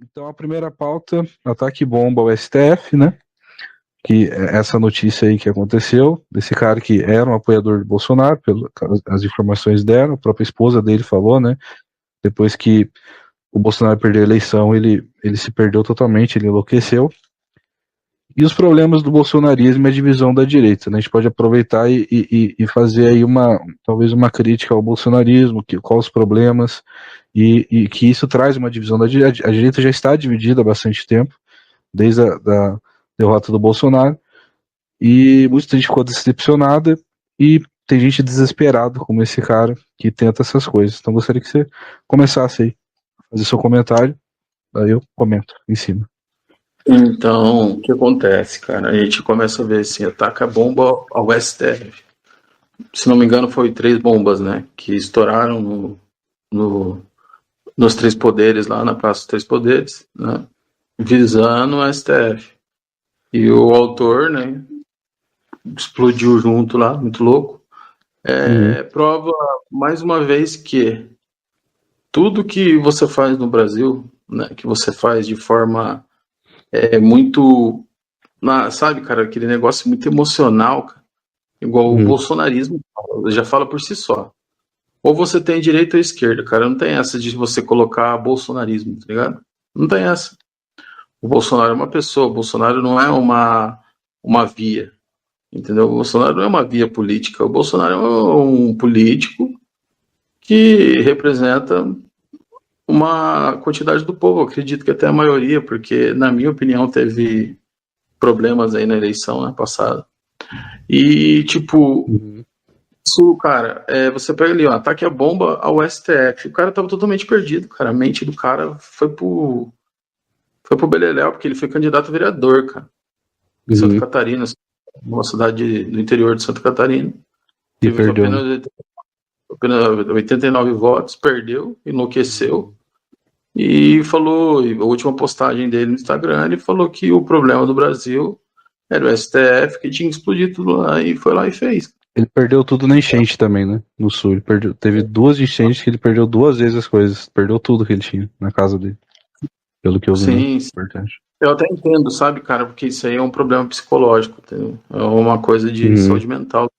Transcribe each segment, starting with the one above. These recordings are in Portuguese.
Então a primeira pauta, ataque bomba ao STF, né? Que é essa notícia aí que aconteceu, desse cara que era um apoiador de Bolsonaro, as informações deram, a própria esposa dele falou, né? Depois que o Bolsonaro perdeu a eleição, ele se perdeu totalmente, ele enlouqueceu. E os problemas do bolsonarismo e a divisão da direita, né? A gente pode aproveitar e fazer aí talvez uma crítica ao bolsonarismo, quais os problemas, e que isso traz uma divisão da direita. A direita já está dividida há bastante tempo, desde a da derrota do Bolsonaro, e muita gente ficou decepcionada, e tem gente desesperada, como esse cara, que tenta essas coisas. Então gostaria que você começasse aí, fazer seu comentário, aí eu comento em cima. Então, o que acontece, cara? A gente começa a ver assim, ataca a bomba ao STF. Se não me engano, foi 3 bombas, né? Que estouraram nos 3 poderes, lá na Praça dos 3 Poderes, né? Visando o STF. E o autor, né? Explodiu junto lá, muito louco. Prova mais uma vez que tudo que você faz no Brasil, né? Que você faz de forma muito, sabe, cara, aquele negócio muito emocional, cara, igual o bolsonarismo, já fala por si só. Ou você tem direita ou esquerda, cara, não tem essa de você colocar bolsonarismo, tá ligado? Não tem essa. O Bolsonaro é uma pessoa, o Bolsonaro não é uma via, entendeu? O Bolsonaro não é uma via política, o Bolsonaro é um político que representa uma quantidade do povo, eu acredito que até a maioria, porque, na minha opinião, teve problemas aí na eleição, né, passada. E, tipo, isso, cara, você pega ali, ó, ataque a bomba ao STF. O cara tava totalmente perdido, cara. A mente do cara foi pro beleléu, porque ele foi candidato a vereador, cara. Em Santa Catarina, uma cidade do interior de Santa Catarina. E Teve perdeu. apenas 89 votos, perdeu, enlouqueceu. E falou, a última postagem dele no Instagram, ele falou que o problema do Brasil era o STF, que tinha explodido tudo lá, e foi lá e fez. Ele perdeu tudo na enchente também, né? No sul. Ele teve 2 enchentes que ele perdeu 2 vezes as coisas. Perdeu tudo que ele tinha na casa dele. Pelo que eu vi. Sim, sim. Importante. Eu até entendo, sabe, cara, porque isso aí é um problema psicológico, entendeu? É uma coisa de saúde mental.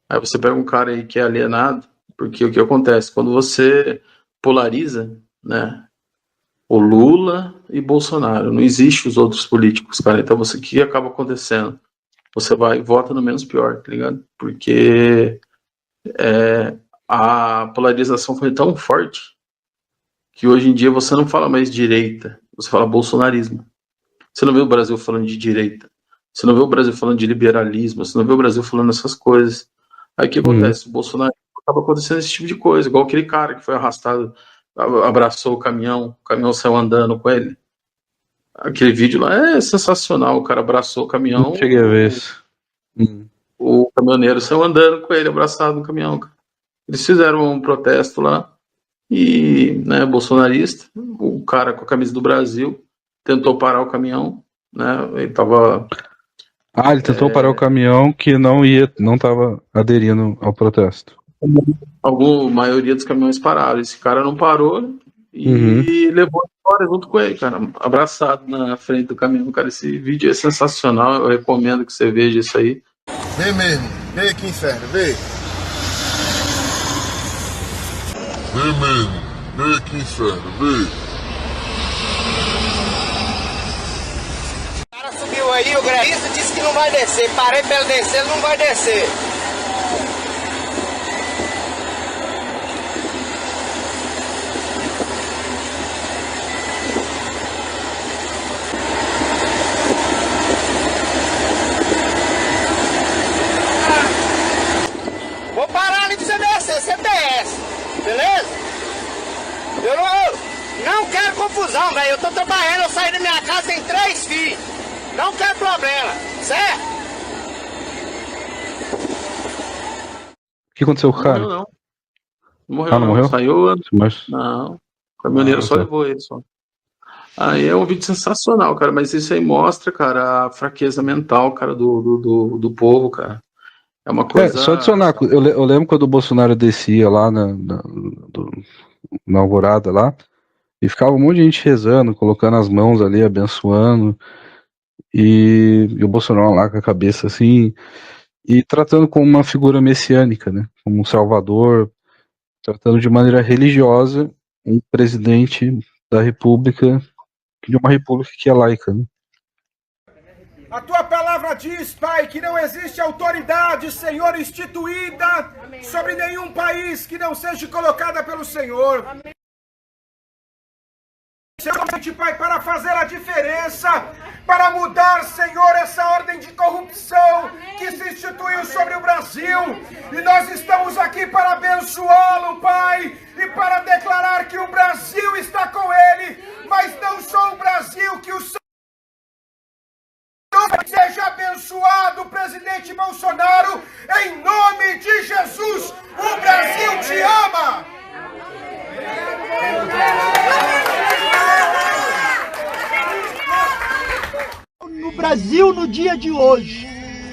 Aí você pega um cara aí que é alienado, porque o que acontece? Quando você polariza, né? O Lula e Bolsonaro, não existe os outros políticos, cara. Então o que acaba acontecendo? Você vai e vota no menos pior, tá ligado? Porque a polarização foi tão forte que hoje em dia você não fala mais direita, você fala bolsonarismo. Você não vê o Brasil falando de direita. Você não vê o Brasil falando de liberalismo. Você não vê o Brasil falando essas coisas. Aí o que acontece? O Bolsonaro acaba acontecendo esse tipo de coisa, igual aquele cara que foi arrastado, abraçou o caminhão saiu andando com ele. Aquele vídeo lá é sensacional. O cara abraçou o caminhão. Não cheguei a ver isso. O caminhoneiro saiu andando com ele, abraçado no caminhão. Eles fizeram um protesto lá e, né, bolsonarista, o cara com a camisa do Brasil tentou parar o caminhão, né? Ele tava. Ele tentou parar o caminhão que não estava aderindo ao protesto. A maioria dos caminhões pararam. Esse cara não parou e levou embora junto com ele, cara, abraçado na frente do caminhão. Cara, esse vídeo é sensacional. Eu recomendo que você veja isso aí. Vem mesmo, vem aqui, inferno, vem. Vem mesmo, vem aqui, inferno, vem. O cara subiu aí, o grevista disse que não vai descer. Parei pra ele descer, ele não vai descer. Vou parar ali pra você descer, você desce, beleza? Eu não quero confusão, velho. Eu tô trabalhando, eu saí da minha casa, tem 3 filhos. Não quero problema, certo? O que aconteceu com o cara? Não morreu. Não morreu? Saiu. Mas... Não. O caminhoneiro só levou ele só. Aí é um vídeo sensacional, cara. Mas isso aí mostra, cara, a fraqueza mental, cara, do povo, cara. É uma coisa. Só adicionar, eu lembro quando o Bolsonaro descia lá na Alvorada lá, E ficava um monte de gente rezando, colocando as mãos ali, abençoando, e o Bolsonaro lá com a cabeça assim, e tratando como uma figura messiânica, né? Como um salvador, tratando de maneira religiosa um presidente da república, de uma república que é laica, né? A tua palavra diz, Pai, que não existe autoridade, Senhor, instituída sobre nenhum país que não seja colocada pelo Senhor. Pai, para fazer a diferença, para mudar, Senhor, essa ordem de corrupção que se instituiu sobre o Brasil. E nós estamos aqui para abençoá-lo, Pai, e para declarar que o Brasil está com ele, mas não só o Brasil, que o Senhor seja abençoado, presidente Bolsonaro, em nome de Jesus. O Brasil te ama! No Brasil, no dia de hoje,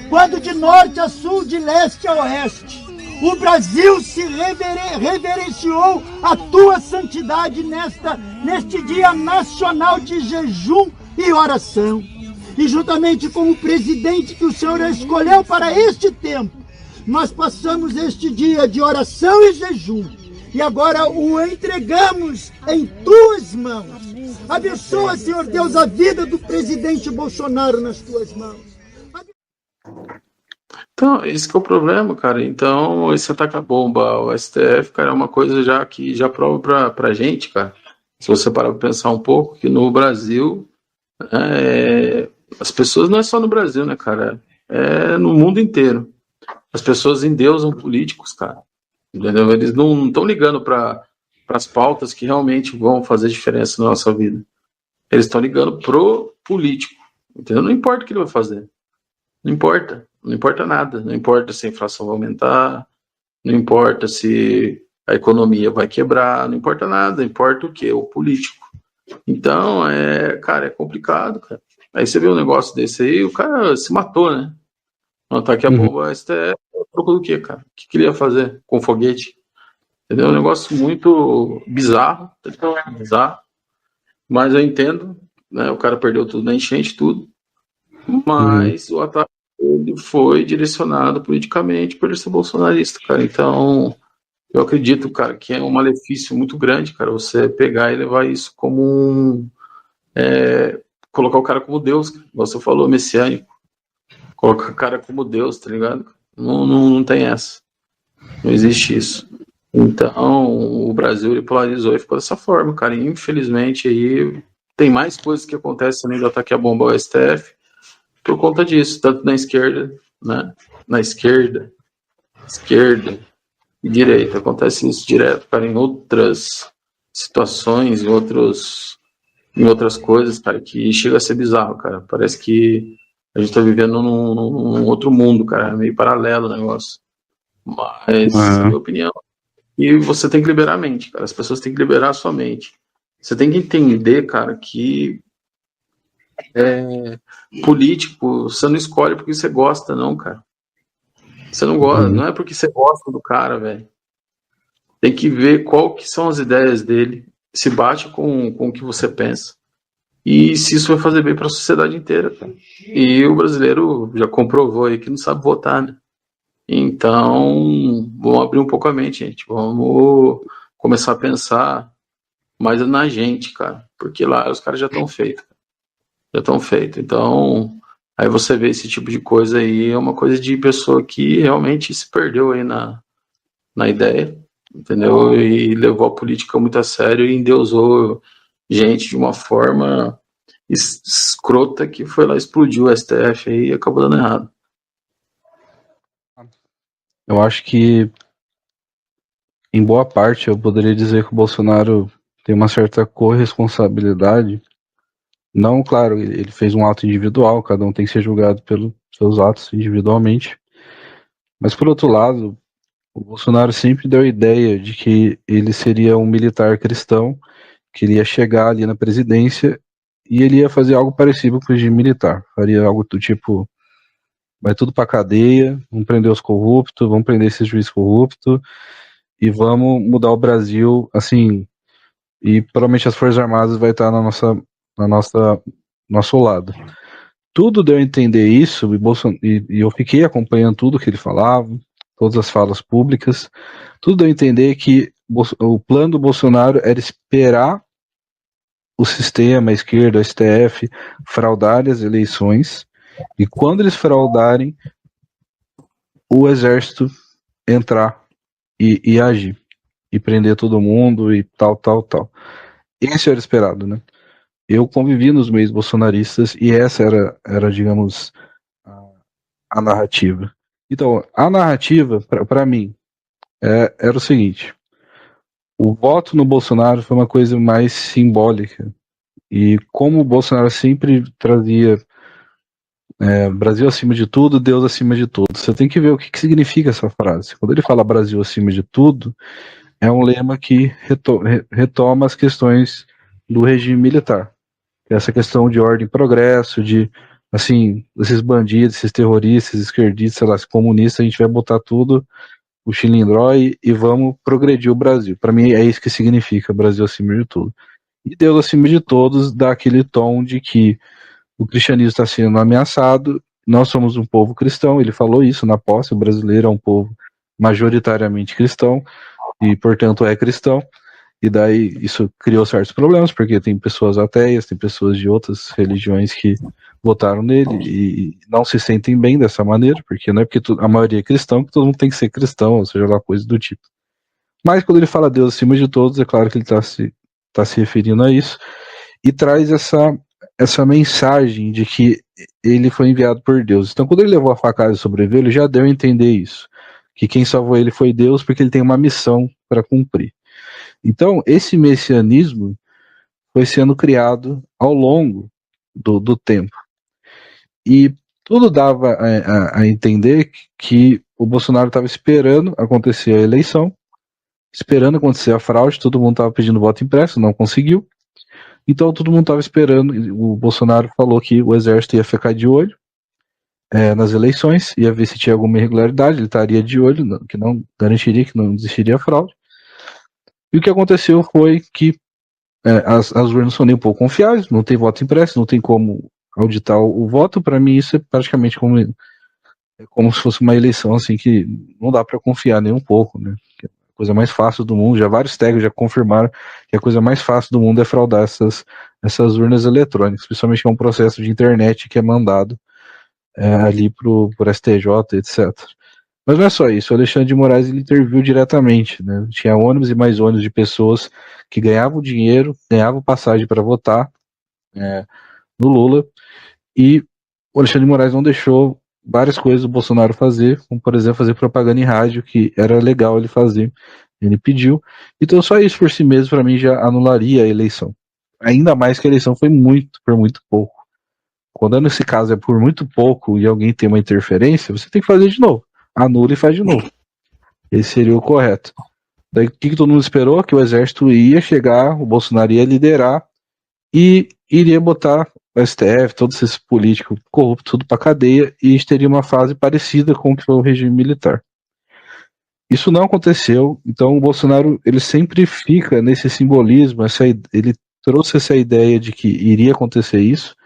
quando de norte a sul, de leste a oeste, o Brasil se reverenciou a tua santidade neste dia nacional de jejum e oração. E juntamente com o presidente que o Senhor escolheu para este tempo, nós passamos este dia de oração e jejum. E agora o entregamos em tuas mãos. Abençoa, Senhor Deus, a vida do presidente Bolsonaro nas tuas mãos. Então, esse que é o problema, cara. então, esse ataque à bomba ao STF, cara, é uma coisa já que já prova pra gente, cara. Se você parar pra pensar um pouco, que no Brasil, as pessoas, não é só no Brasil, né, cara? É no mundo inteiro. As pessoas endeusam políticos, cara. Entendeu? Eles não estão ligando para as pautas que realmente vão fazer diferença na nossa vida. Eles estão ligando pro político. Entendeu? Não importa o que ele vai fazer. Não importa. Não importa nada. Não importa se a inflação vai aumentar. Não importa se a economia vai quebrar. Não importa nada. Importa o quê? O político. Então, cara, é complicado, cara. Aí você vê um negócio desse aí, o cara se matou, né? Um ataque à bomba ao STF, troco do quê, cara? O que ele ia fazer com foguete? Entendeu? Um negócio muito bizarro, mas eu entendo, né? O cara perdeu tudo na enchente, tudo, mas o ataque ele foi direcionado politicamente por ser bolsonarista, cara. Então, eu acredito, cara, que é um malefício muito grande, cara, você pegar e levar isso como colocar o cara como Deus, como você falou, messiânico. Colocar o cara como Deus, tá ligado? Não tem essa. Não existe isso. Então, o Brasil ele polarizou e ficou dessa forma, cara. E, infelizmente, aí tem mais coisas que acontecem além do ataque à bomba ao STF por conta disso, tanto na esquerda, né? Na esquerda e direita. Acontece isso direto, cara, em outras situações, em outras coisas, cara, que chega a ser bizarro, cara. Parece que a gente tá vivendo num outro mundo, cara, é meio paralelo o negócio. Mas, na minha opinião, e você tem que liberar a mente, cara, as pessoas têm que liberar a sua mente. Você tem que entender, cara, que político, você não escolhe porque você gosta, não, cara. Você não gosta, não é porque você gosta do cara, velho. Tem que ver qual que são as ideias dele, se bate com o que você pensa. E se isso vai fazer bem para a sociedade inteira, cara. E o brasileiro já comprovou aí que não sabe votar, né? Então, vamos abrir um pouco a mente, gente. Vamos começar a pensar mais na gente, cara. Porque lá os caras já estão feitos. Então, aí você vê esse tipo de coisa aí, é uma coisa de pessoa que realmente se perdeu aí na ideia, entendeu? E levou a política muito a sério e endeusou gente de uma forma escrota que foi lá, explodiu o STF aí e acabou dando errado. Eu acho que, em boa parte, eu poderia dizer que o Bolsonaro tem uma certa corresponsabilidade. Não, claro, ele fez um ato individual, cada um tem que ser julgado pelos seus atos individualmente. Mas, por outro lado, o Bolsonaro sempre deu a ideia de que ele seria um militar cristão, que ele ia chegar ali na presidência e ele ia fazer algo parecido com o regime militar. Faria algo do tipo, vai tudo pra cadeia, vamos prender os corruptos, vamos prender esses juízes corruptos e vamos mudar o Brasil, assim, e provavelmente as Forças Armadas vai estar nosso lado. Tudo deu a entender isso, e eu fiquei acompanhando tudo que ele falava, todas as falas públicas, tudo deu a entender que o plano do Bolsonaro era esperar o sistema, a esquerda, o STF, fraudarem as eleições, e quando eles fraudarem, o exército entrar e agir, e prender todo mundo, e tal. Esse era esperado, né? Eu convivi nos meios bolsonaristas, e essa era digamos, a narrativa. Então, a narrativa, para mim, era o seguinte: o voto no Bolsonaro foi uma coisa mais simbólica. E como o Bolsonaro sempre trazia Brasil acima de tudo, Deus acima de tudo. Você tem que ver o que significa essa frase. Quando ele fala Brasil acima de tudo, é um lema que retoma as questões do regime militar. Essa questão de ordem e progresso, de, assim, esses bandidos, esses terroristas, esquerdistas, sei lá, comunistas, a gente vai botar tudo o chilindró e vamos progredir o Brasil. Para mim é isso que significa Brasil acima de tudo. E Deus acima de todos dá aquele tom de que o cristianismo está sendo ameaçado, nós somos um povo cristão, ele falou isso na posse, o brasileiro é um povo majoritariamente cristão, e portanto é cristão, e daí isso criou certos problemas, porque tem pessoas ateias, tem pessoas de outras religiões que votaram nele e não se sentem bem dessa maneira, porque não é porque a maioria é cristão que todo mundo tem que ser cristão, ou seja lá, coisa do tipo. Mas quando ele fala Deus acima de todos, é claro que ele está se referindo a isso, e traz essa mensagem de que ele foi enviado por Deus. Então, quando ele levou a facada e sobreviveu, ele já deu a entender isso, que quem salvou ele foi Deus, porque ele tem uma missão para cumprir. Então, esse messianismo foi sendo criado ao longo do tempo. E tudo dava a entender que o Bolsonaro estava esperando acontecer a eleição, esperando acontecer a fraude, todo mundo estava pedindo voto impresso, não conseguiu. Então todo mundo estava esperando, o Bolsonaro falou que o exército ia ficar de olho nas eleições, ia ver se tinha alguma irregularidade, ele estaria de olho, que não garantiria que não existiria fraude. E o que aconteceu foi que as urnas não são nem um pouco confiáveis, não tem voto impresso, não tem como auditar o voto. Para mim isso é praticamente como se fosse uma eleição assim que não dá para confiar nem um pouco, né? A coisa mais fácil do mundo, já vários técnicos já confirmaram que a coisa mais fácil do mundo é fraudar essas urnas eletrônicas, principalmente que é um processo de internet que é mandado ali por STJ, etc. Mas não é só isso, o Alexandre de Moraes ele interviu diretamente, né? Tinha ônibus e mais ônibus de pessoas que ganhavam dinheiro, ganhavam passagem para votar no Lula, e o Alexandre de Moraes não deixou várias coisas do Bolsonaro fazer, como por exemplo fazer propaganda em rádio, que era legal ele fazer, ele pediu. Então só isso por si mesmo para mim já anularia a eleição, ainda mais que a eleição foi por muito pouco. Quando nesse caso é por muito pouco e alguém tem uma interferência, você tem que fazer de novo, anula e faz de novo. Esse seria o correto. Daí o que todo mundo esperou? Que o exército ia chegar, o Bolsonaro ia liderar e iria botar o STF, todos esses políticos corruptos, tudo para cadeia, e a gente teria uma fase parecida com o que foi o regime militar. Isso não aconteceu, então o Bolsonaro ele sempre fica nesse simbolismo, ele trouxe essa ideia de que iria acontecer isso.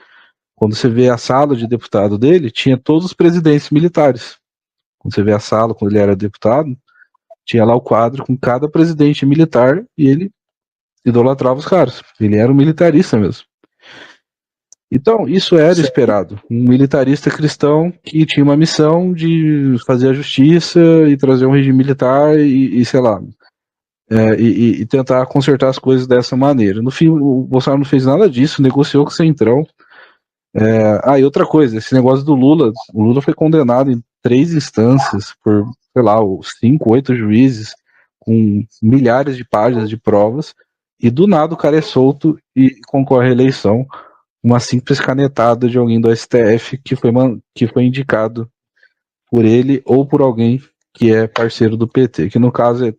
Quando você vê a sala de deputado dele, tinha todos os presidentes militares. Quando você vê a sala, quando ele era deputado, tinha lá o quadro com cada presidente militar e ele idolatrava os caras. Ele era um militarista mesmo. Então, isso era esperado. Um militarista cristão que tinha uma missão de fazer a justiça e trazer um regime militar e sei lá, e tentar consertar as coisas dessa maneira. No fim, o Bolsonaro não fez nada disso, negociou com o Centrão. E outra coisa, esse negócio do Lula, o Lula foi condenado em 3 instâncias por, sei lá, 5, 8 juízes, com milhares de páginas de provas, e do nada o cara é solto e concorre à eleição, uma simples canetada de alguém do STF que foi indicado por ele ou por alguém que é parceiro do PT, que no caso é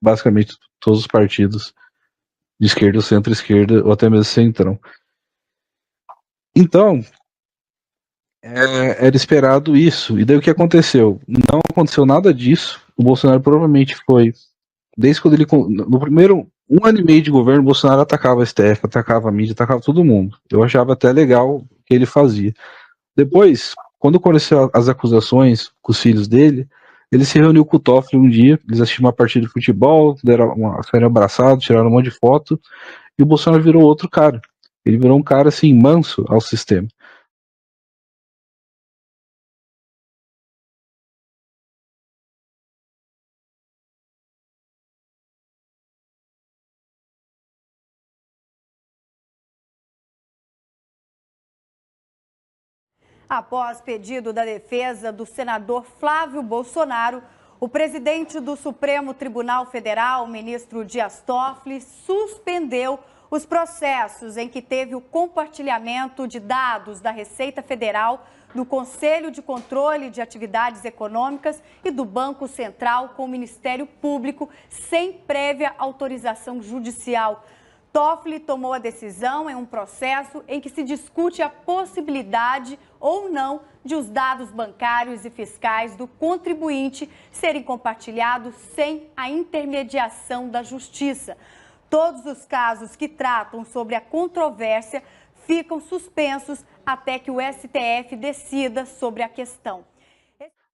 basicamente todos os partidos de esquerda, centro-esquerda ou até mesmo centrão. Então, era esperado isso. E daí o que aconteceu? Não aconteceu nada disso. O Bolsonaro provavelmente foi, desde quando ele, no primeiro Um ano e meio de governo, Bolsonaro atacava a STF, atacava a mídia, atacava todo mundo. Eu achava até legal o que ele fazia. Depois, quando aconteceu as acusações com os filhos dele, ele se reuniu com o Toffoli um dia, eles assistiram uma partida de futebol, saíram abraçados, tiraram um monte de foto, e o Bolsonaro virou outro cara. Ele virou um cara, assim, manso ao sistema. Após pedido da defesa do senador Flávio Bolsonaro, o presidente do Supremo Tribunal Federal, ministro Dias Toffoli, suspendeu os processos em que teve o compartilhamento de dados da Receita Federal, do Conselho de Controle de Atividades Econômicas e do Banco Central com o Ministério Público, sem prévia autorização judicial. Toffoli tomou a decisão em um processo em que se discute a possibilidade ou não de os dados bancários e fiscais do contribuinte serem compartilhados sem a intermediação da Justiça. Todos os casos que tratam sobre a controvérsia ficam suspensos até que o STF decida sobre a questão.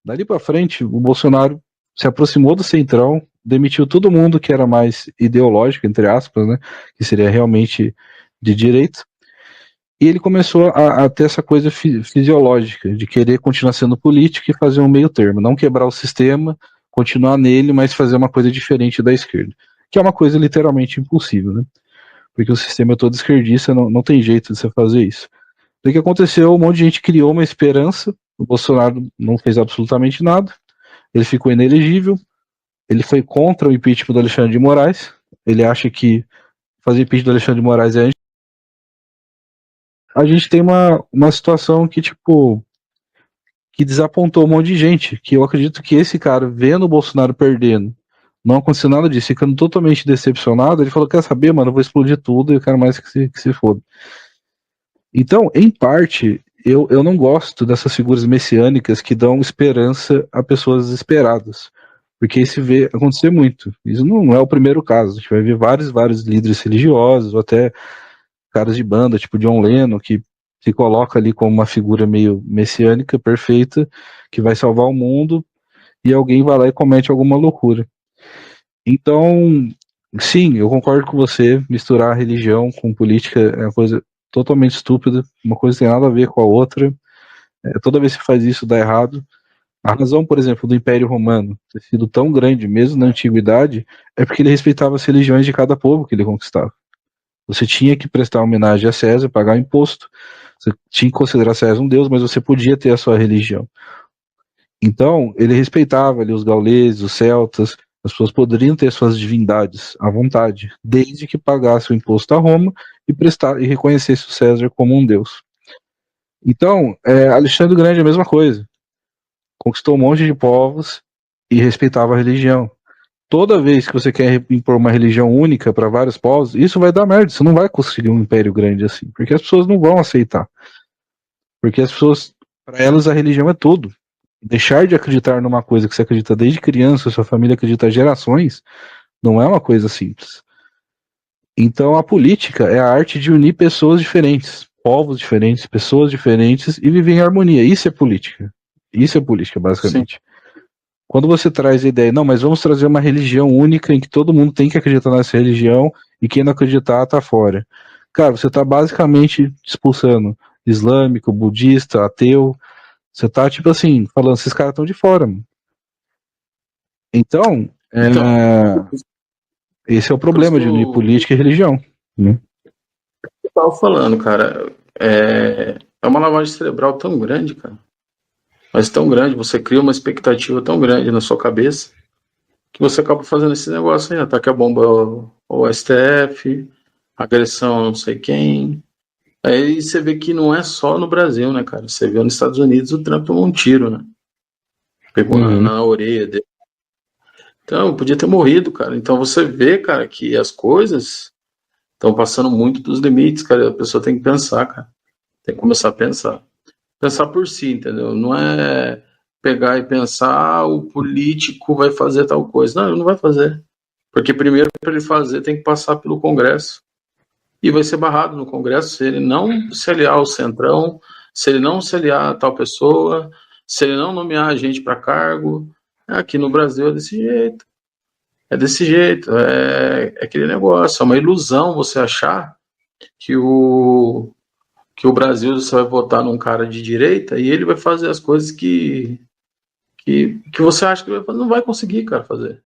Dali para frente, o Bolsonaro se aproximou do Centrão, demitiu todo mundo que era mais ideológico, entre aspas, né, que seria realmente de direita, e ele começou a ter essa coisa fisiológica, de querer continuar sendo político e fazer um meio termo, não quebrar o sistema, continuar nele, mas fazer uma coisa diferente da esquerda, que é uma coisa literalmente impossível, né, porque o sistema é todo esquerdista, não tem jeito de você fazer isso. O que aconteceu? Um monte de gente criou uma esperança, o Bolsonaro não fez absolutamente nada, ele ficou inelegível, ele foi contra o impeachment do Alexandre de Moraes, ele acha que fazer impeachment do Alexandre de Moraes é... A gente tem uma situação que, tipo, que desapontou um monte de gente, que eu acredito que esse cara, vendo o Bolsonaro perdendo, não aconteceu nada disso, ficando totalmente decepcionado, ele falou, quer saber, mano, eu vou explodir tudo e eu quero mais que se foda. Então, em parte, eu não gosto dessas figuras messiânicas que dão esperança a pessoas desesperadas, porque isso vê acontecer muito. Isso não é o primeiro caso, a gente vai ver vários líderes religiosos, ou até caras de banda, tipo John Lennon, que se coloca ali como uma figura meio messiânica, perfeita, que vai salvar o mundo, e alguém vai lá e comete alguma loucura. Então, sim, eu concordo com você, misturar religião com política é uma coisa totalmente estúpida, uma coisa tem nada a ver com a outra, toda vez que faz isso dá errado. A razão, por exemplo, do Império Romano ter sido tão grande, mesmo na Antiguidade, é porque ele respeitava as religiões de cada povo que ele conquistava. Você tinha que prestar homenagem a César, pagar imposto, você tinha que considerar César um deus, mas você podia ter a sua religião. Então, ele respeitava ali os gauleses, os celtas, as pessoas poderiam ter suas divindades à vontade, desde que pagasse o imposto a Roma e reconhecesse o César como um deus. Então, Alexandre o Grande é a mesma coisa. Conquistou um monte de povos e respeitava a religião. Toda vez que você quer impor uma religião única para vários povos, isso vai dar merda. Você não vai conseguir um império grande assim, porque as pessoas não vão aceitar. Porque as pessoas, para elas, a religião é tudo. Deixar de acreditar numa coisa que você acredita desde criança, sua família acredita há gerações, não é uma coisa simples. Então a política é a arte de unir pessoas diferentes, povos diferentes, pessoas diferentes e viver em harmonia. Isso é política. Isso é política, basicamente. Sim. Quando você traz a ideia, não, mas vamos trazer uma religião única em que todo mundo tem que acreditar nessa religião e quem não acreditar tá fora. Cara, você tá basicamente expulsando islâmico, budista, ateu. Você tá, tipo assim, falando, esses caras estão de fora, mano. Então, esse é o problema de unir política e religião. Né? Eu tava falando, cara, é uma lavagem cerebral tão grande, cara. Mas tão grande, você cria uma expectativa tão grande na sua cabeça que você acaba fazendo esse negócio aí, ataque a bomba ao STF, agressão a não sei quem. Aí você vê que não é só no Brasil, né, cara? Você vê nos Estados Unidos o Trump tomou um tiro, né? Pegou na orelha dele. Então, podia ter morrido, cara. Então você vê, cara, que as coisas estão passando muito dos limites, cara. A pessoa tem que pensar, cara. Tem que começar a pensar. Pensar por si, entendeu? Não é pegar e pensar, o político vai fazer tal coisa. Não, ele não vai fazer. Porque primeiro, para ele fazer, tem que passar pelo Congresso. E vai ser barrado no Congresso se ele não se aliar ao Centrão, se ele não se aliar a tal pessoa, se ele não nomear gente para cargo. Aqui no Brasil é desse jeito. É desse jeito. É aquele negócio. É uma ilusão você achar que o Brasil você vai votar num cara de direita e ele vai fazer as coisas que você acha que ele vai fazer. Não vai conseguir, cara, fazer.